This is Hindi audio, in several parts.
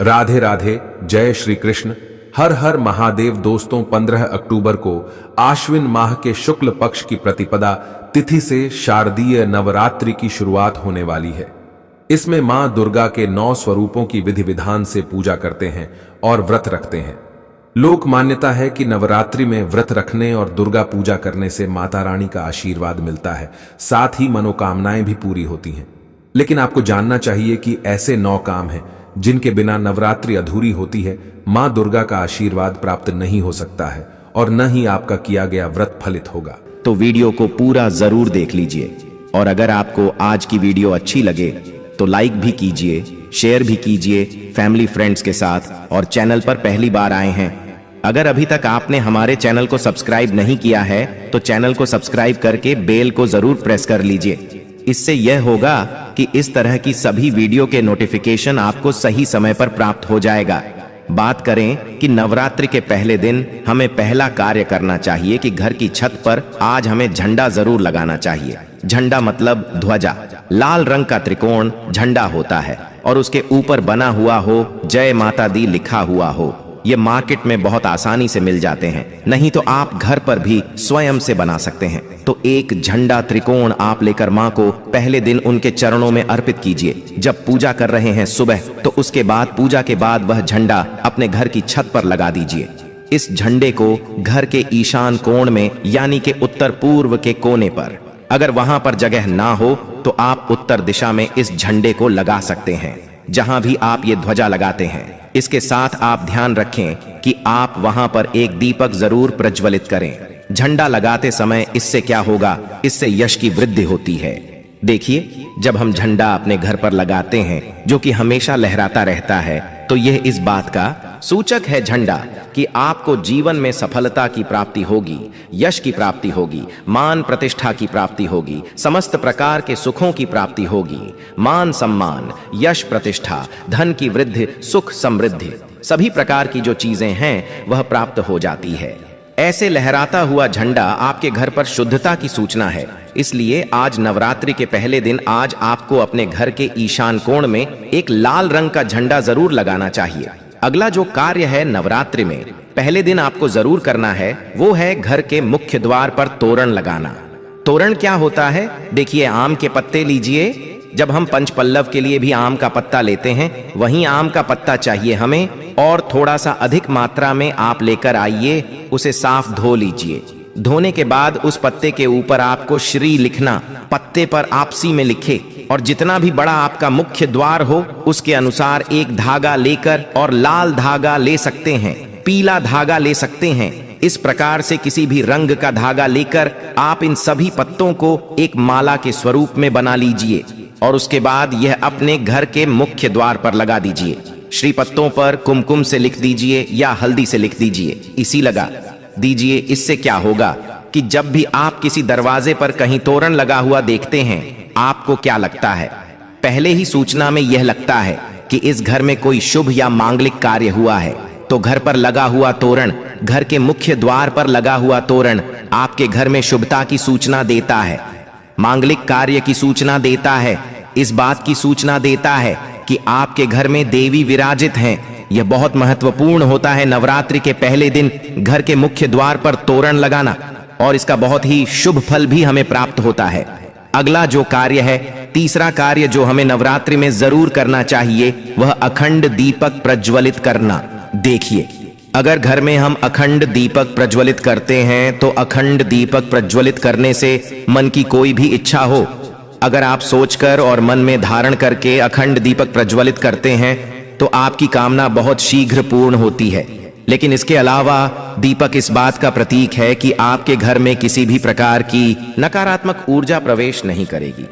राधे राधे, जय श्री कृष्ण। हर हर महादेव। दोस्तों, 15 अक्टूबर को आश्विन माह के शुक्ल पक्ष की प्रतिपदा तिथि से शारदीय नवरात्रि की शुरुआत होने वाली है। इसमें मां दुर्गा के 9 स्वरूपों की विधि विधान से पूजा करते हैं और व्रत रखते हैं। लोक मान्यता है कि नवरात्रि में व्रत रखने और दुर्गा पूजा करने से माता रानी का आशीर्वाद मिलता है, साथ ही मनोकामनाएं भी पूरी होती हैं। लेकिन आपको जानना चाहिए कि ऐसे 9 काम हैं जिनके बिना नवरात्रि अधूरी होती है। मां दुर्गा का आशीर्वाद प्राप्त नहीं हो सकता है और न ही आपका किया गया व्रत फलित होगा। तो वीडियो को पूरा जरूर देख लीजिए और अगर आपको आज की वीडियो अच्छी लगे तो लाइक भी कीजिए, शेयर भी कीजिए फैमिली फ्रेंड्स के साथ। और चैनल पर पहली बार आए हैं, अगर अभी तक आपने हमारे चैनल को सब्सक्राइब नहीं किया है तो चैनल को सब्सक्राइब करके बेल को जरूर प्रेस कर लीजिए। इससे यह होगा कि इस तरह की सभी वीडियो के नोटिफिकेशन आपको सही समय पर प्राप्त हो जाएगा। बात करें कि नवरात्रि के पहले दिन हमें पहला कार्य करना चाहिए कि घर की छत पर आज हमें झंडा जरूर लगाना चाहिए। झंडा मतलब ध्वजा। लाल रंग का त्रिकोण झंडा होता है और उसके ऊपर बना हुआ हो जय माता दी लिखा हुआ हो। ये मार्केट में बहुत आसानी से मिल जाते हैं, नहीं तो आप घर पर भी स्वयं से बना सकते हैं। तो एक झंडा त्रिकोण आप लेकर माँ को पहले दिन उनके चरणों में अर्पित कीजिए। जब पूजा कर रहे हैं सुबह, तो उसके बाद पूजा के बाद वह झंडा अपने घर की छत पर लगा दीजिए। इस झंडे को घर के ईशान कोण में यानी कि उत्तर पूर्व के कोने पर, अगर वहां पर जगह ना हो तो आप उत्तर दिशा में इस झंडे को लगा सकते हैं, जहां भी आप ये ध्वजा लगाते हैं। इसके साथ आप ध्यान रखें कि आप वहां पर एक दीपक जरूर प्रज्वलित करें। झंडा लगाते समय इससे क्या होगा, इससे यश की वृद्धि होती है। देखिए, जब हम झंडा अपने घर पर लगाते हैं जो कि हमेशा लहराता रहता है, तो यह इस बात का सूचक है झंडा कि आपको जीवन में सफलता की प्राप्ति होगी, यश की प्राप्ति होगी, मान प्रतिष्ठा की प्राप्ति होगी, समस्त प्रकार के सुखों की प्राप्ति होगी। मान सम्मान, यश प्रतिष्ठा, धन की वृद्धि, सुख समृद्धि, सभी प्रकार की जो चीजें हैं वह प्राप्त हो जाती है। ऐसे लहराता हुआ झंडा आपके घर पर शुद्धता की सूचना है। इसलिए आज नवरात्रि के पहले दिन आज आपको अपने घर के ईशान कोण में एक लाल रंग का झंडा जरूर लगाना चाहिए। अगला जो कार्य है नवरात्रि में पहले दिन आपको जरूर करना है, वो है घर के मुख्य द्वार पर तोरण लगाना। तोरण क्या होता है? देखिए, आम के पत्ते लीजिए। जब हम पंचपल्लव के लिए भी आम का पत्ता लेते हैं, वहीं आम का पत्ता चाहिए हमें, और थोड़ा सा अधिक मात्रा में आप लेकर आइए। उसे साफ धो लीजिए। धोने के बाद उस पत्ते के ऊपर आपको श्री लिखना, पत्ते पर आपसी में लिखे, और जितना भी बड़ा आपका मुख्य द्वार हो उसके अनुसार एक धागा लेकर, और लाल धागा ले सकते हैं, पीला धागा ले सकते हैं, इस प्रकार से किसी भी रंग का धागा लेकर आप इन सभी पत्तों को एक माला के स्वरूप में बना लीजिए और उसके बाद यह अपने घर के मुख्य द्वार पर लगा दीजिए। श्री पत्तों पर कुमकुम से लिख दीजिए या हल्दी से लिख दीजिए, इसी लगा दीजिए। इससे क्या होगा कि जब भी आप किसी दरवाजे पर कहीं तोरण लगा हुआ देखते हैं, आपको क्या लगता है? पहले ही सूचना में यह लगता है कि इस घर में कोई शुभ या मांगलिक कार्य हुआ है। तो घर पर लगा हुआ तोरण, घर के मुख्य द्वार पर लगा हुआ तोरण आपके घर में शुभता की सूचना देता है, मांगलिक कार्य की सूचना देता है, इस बात की सूचना देता है कि आपके घर में देवी विराजित हैं। यह बहुत महत्वपूर्ण होता है नवरात्रि के पहले दिन घर के मुख्य द्वार पर तोरण लगाना, और इसका बहुत ही शुभ फल भी हमें प्राप्त होता है। अगला जो कार्य है, तीसरा कार्य जो हमें नवरात्रि में जरूर करना चाहिए, वह अखंड दीपक प्रज्वलित करना। देखिए, अगर घर में हम अखंड दीपक प्रज्वलित करते हैं तो अखंड दीपक प्रज्वलित करने से मन की कोई भी इच्छा हो, अगर आप सोचकर और मन में धारण करके अखंड दीपक प्रज्वलित करते हैं तो आपकी कामना बहुत शीघ्र पूर्ण होती है। लेकिन इसके अलावा दीपक इस बात का प्रतीक है कि आपके घर में किसी भी प्रकार की नकारात्मक ऊर्जा प्रवेश नहीं करेगी।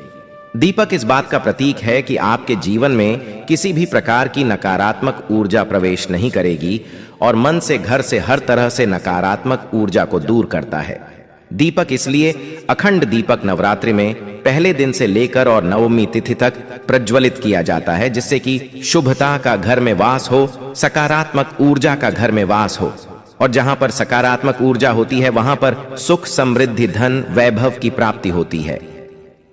दीपक इस बात का प्रतीक है कि आपके जीवन में किसी भी प्रकार की नकारात्मक ऊर्जा प्रवेश नहीं करेगी और मन से, घर से हर तरह से नकारात्मक ऊर्जा को दूर करता है। दीपक इसलिए अखंड दीपक नवरात्रि में पहले दिन से लेकर और नवमी तिथि तक प्रज्वलित किया जाता है, जिससे कि शुभता का घर में वास हो, सकारात्मक ऊर्जा का घर में वास हो। और जहां पर सकारात्मक ऊर्जा होती है वहां पर सुख समृद्धि, धन, वैभव की प्राप्ति होती है।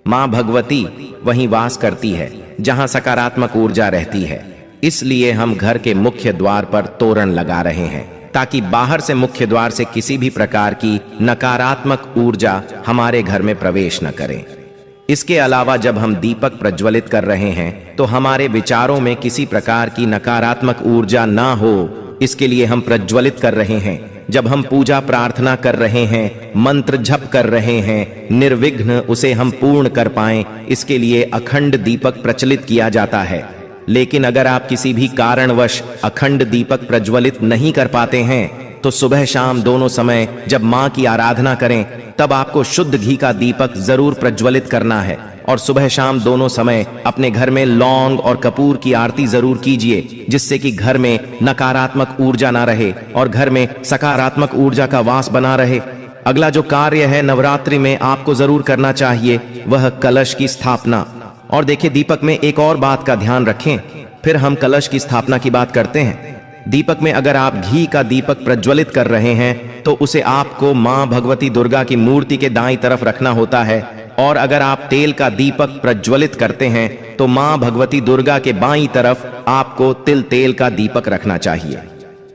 मां भगवती वहीं वास करती है जहां सकारात्मक ऊर्जा रहती है। इसलिए हम घर के मुख्य द्वार पर तोरण लगा रहे हैं, ताकि बाहर से मुख्य द्वार से किसी भी प्रकार की नकारात्मक ऊर्जा हमारे घर में प्रवेश न करे। इसके अलावा जब हम दीपक प्रज्वलित कर रहे हैं तो हमारे विचारों में किसी प्रकार की नकारात्मक ऊर्जा ना हो, इसके लिए हम प्रज्वलित कर रहे हैं। जब हम पूजा प्रार्थना कर रहे हैं, मंत्र जप कर रहे हैं, निर्विघ्न उसे हम पूर्ण कर पाएं, इसके लिए अखंड दीपक प्रज्वलित किया जाता है। लेकिन अगर आप किसी भी कारणवश अखंड दीपक प्रज्वलित नहीं कर पाते हैं तो सुबह शाम दोनों समय जब मां की आराधना करें तब आपको शुद्ध घी का दीपक जरूर प्रज्वलित करना है। और सुबह शाम दोनों समय अपने घर में लौंग और कपूर की आरती जरूर कीजिए, जिससे कि घर में नकारात्मक ऊर्जा ना रहे और घर में सकारात्मक ऊर्जा का वास बना रहे। अगला जो कार्य है नवरात्रि में आपको जरूर करना चाहिए वह कलश की स्थापना। और देखिए, दीपक में एक और बात का ध्यान रखें, फिर हम कलश की स्थापना की बात करते हैं। दीपक में अगर आप घी का दीपक प्रज्वलित कर रहे हैं तो उसे आपको मां भगवती दुर्गा की मूर्ति के दाईं तरफ रखना होता है, और अगर आप तेल का दीपक प्रज्वलित करते हैं तो मां भगवती दुर्गा के बाईं तरफ आपको तिल तेल का दीपक रखना चाहिए।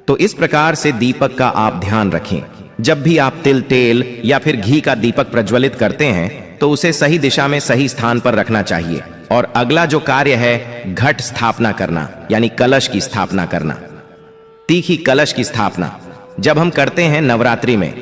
तो इस प्रकार से दीपक का आप ध्यान रखें। जब भी आप तिल तेल या फिर घी का दीपक प्रज्वलित करते हैं तो उसे सही दिशा में सही स्थान पर रखना चाहिए। और अगला जो कार्य है घट स्थापना करना, यानी कलश की स्थापना करना। तीखी कलश की स्थापना जब हम करते हैं नवरात्रि में,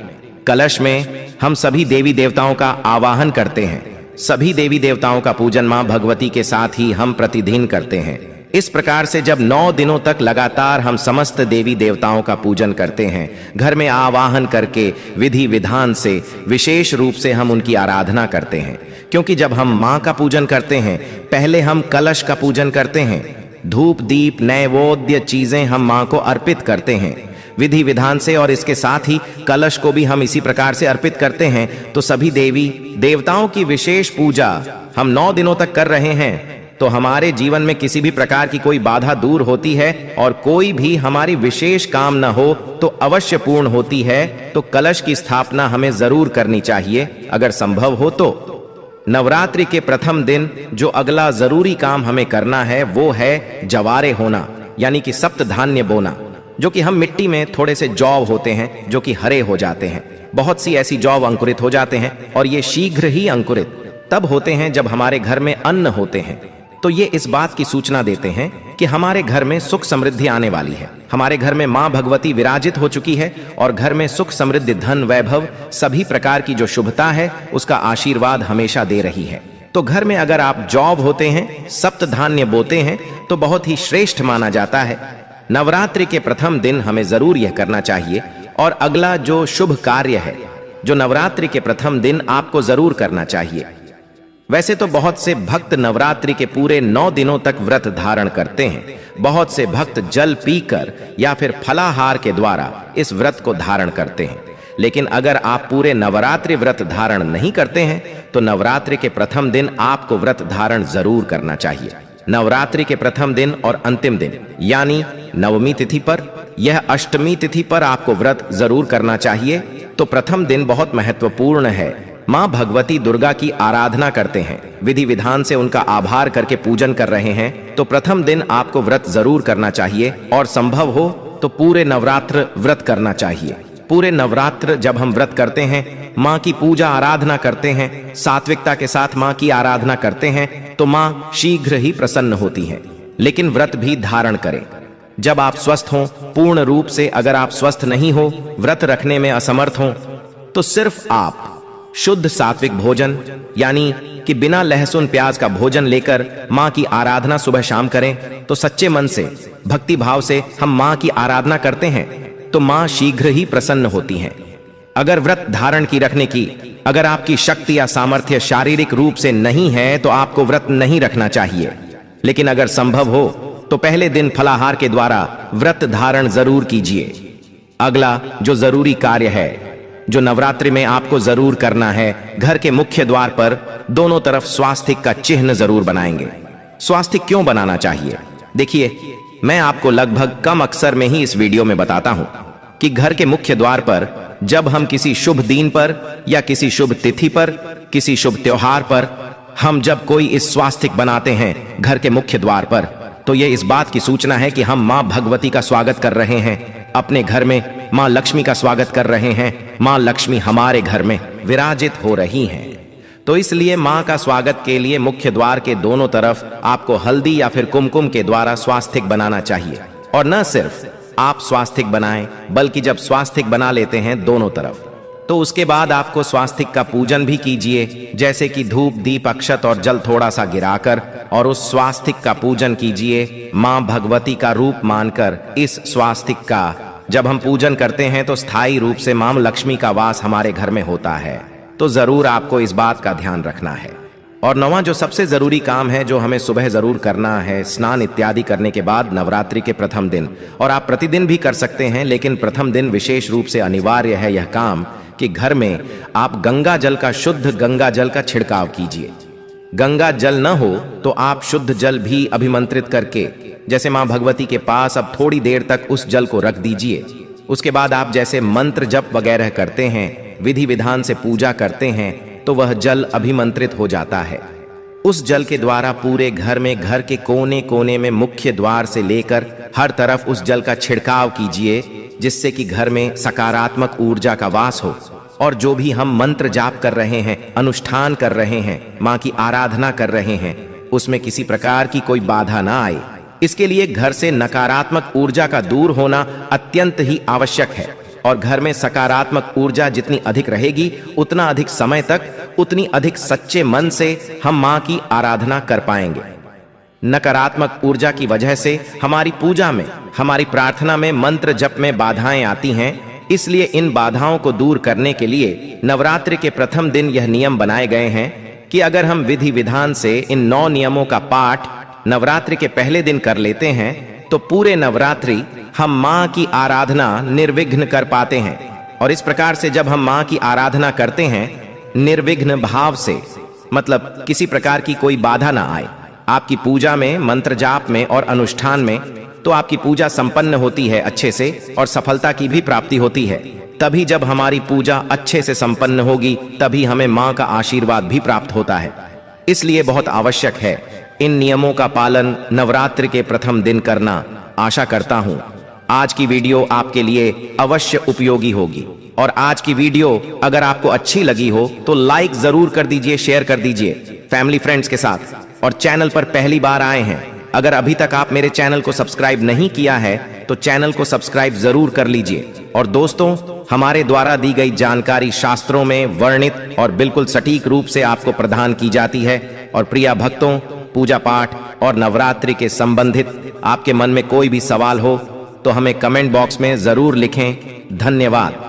कलश में हम सभी देवी देवताओं का आवाहन करते हैं। सभी देवी देवताओं का पूजन मां भगवती के साथ ही हम प्रतिदिन करते हैं। इस प्रकार से जब 9 दिनों तक लगातार हम समस्त देवी देवताओं का पूजन करते हैं, घर में आवाहन करके विधि विधान से विशेष रूप से हम उनकी आराधना करते हैं। क्योंकि जब हम मां का पूजन करते हैं पहले हम कलश का पूजन करते हैं। धूप दीप नैवेद्य चीजें हम मां को अर्पित करते हैं विधि विधान से, और इसके साथ ही कलश को भी हम इसी प्रकार से अर्पित करते हैं। तो सभी देवी देवताओं की विशेष पूजा हम 9 दिनों तक कर रहे हैं, तो हमारे जीवन में किसी भी प्रकार की कोई बाधा दूर होती है और कोई भी हमारी विशेष काम न हो तो अवश्य पूर्ण होती है। तो कलश की स्थापना हमें जरूर करनी चाहिए अगर संभव हो तो। नवरात्रि के प्रथम दिन जो अगला जरूरी काम हमें करना है वो है जवारे होना, यानी कि सप्त धान्य बोना, जो कि हम मिट्टी में थोड़े से जौ होते हैं जो कि हरे हो जाते हैं। बहुत सी ऐसी जौ अंकुरित हो जाते हैं और ये शीघ्र ही अंकुरित तब होते हैं जब हमारे घर में अन्न होते हैं। तो ये इस बात की सूचना देते हैं कि हमारे घर में सुख समृद्धि आने वाली है। हमारे घर में मां भगवती विराजित हो चुकी है और घर में सुख समृद्धि धन वैभव सभी प्रकार की जो शुभता है उसका आशीर्वाद हमेशा दे रही है। तो घर में अगर आप जौ होते हैं, सप्त धान्य बोते हैं तो बहुत ही श्रेष्ठ माना जाता है। नवरात्रि के प्रथम दिन हमें जरूर यह करना चाहिए। और अगला जो शुभ कार्य है जो नवरात्रि के प्रथम दिन आपको जरूर करना चाहिए। वैसे तो बहुत से भक्त नवरात्रि के पूरे 9 दिनों तक व्रत धारण करते हैं। बहुत से भक्त जल पीकर या फिर फलाहार के द्वारा इस व्रत को धारण करते हैं। लेकिन अगर आप पूरे नवरात्रि व्रत धारण नहीं करते हैं तो नवरात्रि के प्रथम दिन आपको व्रत धारण जरूर करना चाहिए। नवरात्रि के प्रथम दिन और अंतिम दिन यानी नवमी तिथि पर, यह अष्टमी तिथि पर आपको व्रत जरूर करना चाहिए। तो प्रथम दिन बहुत महत्वपूर्ण है। मां भगवती दुर्गा की आराधना करते हैं, विधि विधान से उनका आभार करके पूजन कर रहे हैं। तो प्रथम दिन आपको व्रत जरूर करना चाहिए और संभव हो तो पूरे नवरात्र व्रत करना चाहिए। पूरे नवरात्र जब हम व्रत करते हैं, मां की पूजा आराधना करते हैं, सात्विकता के साथ मां की आराधना करते हैं तो मां शीघ्र ही प्रसन्न होती है। लेकिन व्रत भी धारण करें जब आप स्वस्थ हों। पूर्ण रूप से अगर आप स्वस्थ नहीं हो, व्रत रखने में असमर्थ हों, तो सिर्फ आप शुद्ध सात्विक भोजन यानी कि बिना लहसुन प्याज का भोजन लेकर मां की आराधना सुबह शाम करें। तो सच्चे मन से भक्ति भाव से हम मां की आराधना करते हैं तो मां शीघ्र ही प्रसन्न होती हैं। अगर व्रत धारण की रखने की अगर आपकी शक्ति या सामर्थ्य शारीरिक रूप से नहीं है तो आपको व्रत नहीं रखना चाहिए। लेकिन अगर संभव हो तो पहले दिन फलाहार के द्वारा व्रत धारण जरूर कीजिए। अगला जो जरूरी कार्य है जो नवरात्रि में आपको जरूर करना है, घर के मुख्य द्वार पर दोनों तरफ स्वास्तिक का चिन्ह जरूर बनाएंगे। स्वास्तिक क्यों बनाना चाहिए? देखिए, मैं आपको लगभग कम अक्सर में ही इस वीडियो में बताता हूं कि घर के मुख्य द्वार पर जब हम किसी शुभ दिन पर या किसी शुभ तिथि पर, किसी शुभ त्योहार पर हम जब कोई इस स्वास्तिक बनाते हैं घर के मुख्य द्वार पर, तो ये इस बात की सूचना है कि हम माँ भगवती का स्वागत कर रहे हैं अपने घर में, माँ लक्ष्मी का स्वागत कर रहे हैं, माँ लक्ष्मी हमारे घर में विराजित हो रही हैं। तो इसलिए माँ का स्वागत के लिए मुख्य द्वार के दोनों तरफ आपको हल्दी या फिर कुमकुम के द्वारा स्वास्तिक बनाना चाहिए। और न सिर्फ आप स्वास्तिक बनाएं, बल्कि जब स्वास्तिक बना लेते हैं दोनों तरफ, तो उसके बाद आपको स्वास्तिक का पूजन भी कीजिए, जैसे कि धूप, दीप, अक्षत और जल थोड़ा सा गिराकर, और उस स्वास्तिक का पूजन कीजिए माँ भगवती का रूप मानकर। इस स्वास्तिक का जब हम पूजन करते हैं तो स्थायी रूप से माँ लक्ष्मी का वास हमारे घर में होता है। तो जरूर आपको इस बात का ध्यान रखना है। और नौवां जो सबसे जरूरी काम है, जो हमें सुबह जरूर करना है, स्नान इत्यादि करने के बाद नवरात्रि के प्रथम दिन, और आप प्रतिदिन भी कर सकते हैं, लेकिन प्रथम दिन विशेष रूप से अनिवार्य है यह काम कि घर में आप गंगा जल का, शुद्ध गंगा जल का छिड़काव कीजिए। गंगा जल न हो तो आप शुद्ध जल भी अभिमंत्रित करके, जैसे मां भगवती के पास अब थोड़ी देर तक उस जल को रख दीजिए। उसके बाद आप जैसे मंत्र जप वगैरह करते हैं, विधि विधान से पूजा करते हैं, तो वह जल अभिमंत्रित हो जाता है। उस जल के द्वारा पूरे घर में, घर के कोने कोने में, मुख्य द्वार से लेकर हर तरफ उस जल का छिड़काव कीजिए, जिससे कि घर में सकारात्मक ऊर्जा का वास हो। और जो भी हम मंत्र जाप कर रहे हैं, अनुष्ठान कर रहे हैं, माँ की आराधना कर रहे हैं, उसमें किसी प्रकार की कोई बाधा ना आए। इसके लिए घर से नकारात्मक ऊर्जा का दूर होना अत्यंत ही आवश्यक है। और घर में सकारात्मक ऊर्जा जितनी अधिक रहेगी, उतना अधिक समय तक, उतनी अधिक सच्चे मन से हम माँ की आराधना कर पाएंगे। नकारात्मक ऊर्जा की वजह से हमारी पूजा में, हमारी प्रार्थना में, मंत्र जप में बाधाएं आती हैं। इसलिए इन बाधाओं को दूर करने के लिए नवरात्रि के प्रथम दिन यह नियम बनाए गए हैं कि अगर हम विधि विधान से इन 9 नियमों का पाठ नवरात्रि के पहले दिन कर लेते हैं, तो पूरे नवरात्रि हम माँ की आराधना निर्विघ्न कर पाते हैं। और इस प्रकार से जब हम माँ की आराधना करते हैं निर्विघ्न भाव से, मतलब किसी प्रकार की कोई बाधा ना आए आपकी पूजा में, मंत्र जाप में और अनुष्ठान में, तो आपकी पूजा संपन्न होती है अच्छे से और सफलता की भी प्राप्ति होती है। तभी जब हमारी पूजा अच्छे से संपन्न होगी, तभी हमें माँ का आशीर्वाद भी प्राप्त होता है। इसलिए बहुत आवश्यक है इन नियमों का पालन नवरात्रि के प्रथम दिन करना। आशा करता हूँ आज की वीडियो आपके लिए अवश्य उपयोगी होगी। और आज की वीडियो अगर आपको अच्छी लगी हो तो लाइक जरूर कर दीजिए, शेयर कर दीजिए फैमिली फ्रेंड्स के साथ। और चैनल पर पहली बार आए हैं, अगर अभी तक आप मेरे चैनल को सब्सक्राइब नहीं किया है तो चैनल को सब्सक्राइब जरूर कर लीजिए। और दोस्तों, हमारे द्वारा दी गई जानकारी शास्त्रों में वर्णित और बिल्कुल सटीक रूप से आपको प्रदान की जाती है। और प्रिय भक्तों, पूजा पाठ और नवरात्रि के संबंधित आपके मन में कोई भी सवाल हो तो हमें कमेंट बॉक्स में जरूर लिखें। धन्यवाद।